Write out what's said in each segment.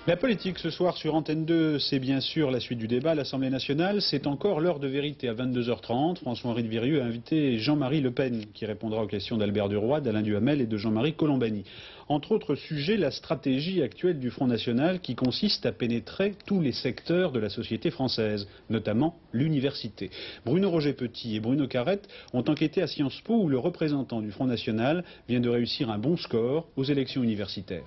La politique ce soir sur Antenne 2, c'est bien sûr la suite du débat à l'Assemblée nationale. C'est encore l'heure de vérité à 22h30. François-Henri de Virieu a invité Jean-Marie Le Pen qui répondra aux questions d'Albert Duroy, d'Alain Duhamel et de Jean-Marie Colombani. Entre autres sujets, la stratégie actuelle du Front National qui consiste à pénétrer tous les secteurs de la société française, notamment l'université. Bruno Roger-Petit et Bruno Carrette ont enquêté à Sciences Po où le représentant du Front National vient de réussir un bon score aux élections universitaires.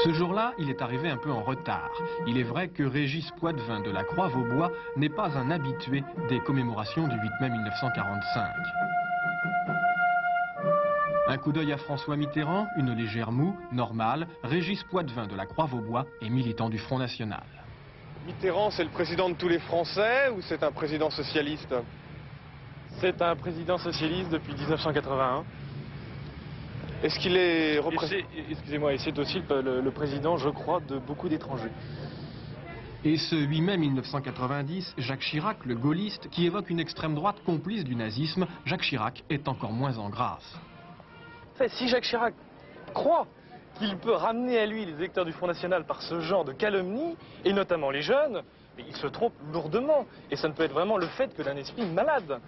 Ce jour-là, il est arrivé un peu en retard. Il est vrai que Régis Poitvin de la Croix-Vaubois n'est pas un habitué des commémorations du 8 mai 1945. Un coup d'œil à François Mitterrand, une légère moue, normale. Régis Poitvin de la Croix-Vaubois est militant du Front National. Mitterrand, c'est le président de tous les Français ou c'est un président socialiste? C'est un président socialiste depuis 1981. Est-ce qu'il est Excusez-moi, et c'est aussi le président, je crois, de beaucoup d'étrangers. Et ce 8 mai 1990, Jacques Chirac, le gaulliste, qui évoque une extrême droite complice du nazisme, Jacques Chirac est encore moins en grâce. Si Jacques Chirac croit qu'il peut ramener à lui les électeurs du Front National par ce genre de calomnie, et notamment les jeunes, il se trompe lourdement. Et ça ne peut être vraiment le fait que d'un esprit malade.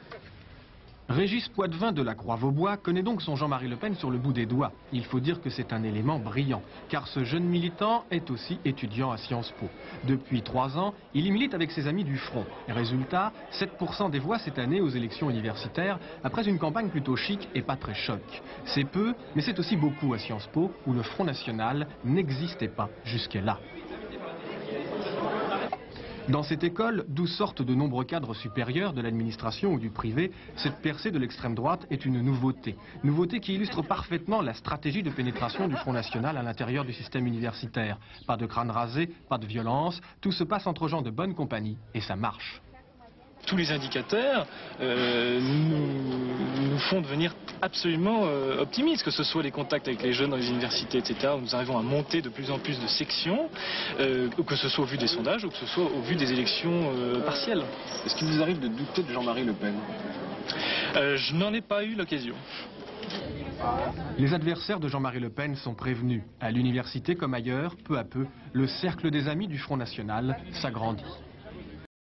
Régis Poitvin de la Croix-Vaubois connaît donc son Jean-Marie Le Pen sur le bout des doigts. Il faut dire que c'est un élément brillant, car ce jeune militant est aussi étudiant à Sciences Po. Depuis 3 ans, il y milite avec ses amis du Front. Résultat, 7% des voix cette année aux élections universitaires, après une campagne plutôt chic et pas très choc. C'est peu, mais c'est aussi beaucoup à Sciences Po, où le Front National n'existait pas jusque-là. Dans cette école, d'où sortent de nombreux cadres supérieurs de l'administration ou du privé, cette percée de l'extrême droite est une nouveauté. Nouveauté qui illustre parfaitement la stratégie de pénétration du Front National à l'intérieur du système universitaire. Pas de crâne rasé, pas de violence, tout se passe entre gens de bonne compagnie et ça marche. Tous les indicateurs nous font devenir absolument optimistes, que ce soit les contacts avec les jeunes dans les universités, etc. Où nous arrivons à monter de plus en plus de sections, que ce soit au vu des sondages ou que ce soit au vu des élections partielles. Est-ce qu'il vous arrive de douter de Jean-Marie Le Pen? Je n'en ai pas eu l'occasion. Les adversaires de Jean-Marie Le Pen sont prévenus. À l'université comme ailleurs, peu à peu, le cercle des amis du Front National s'agrandit.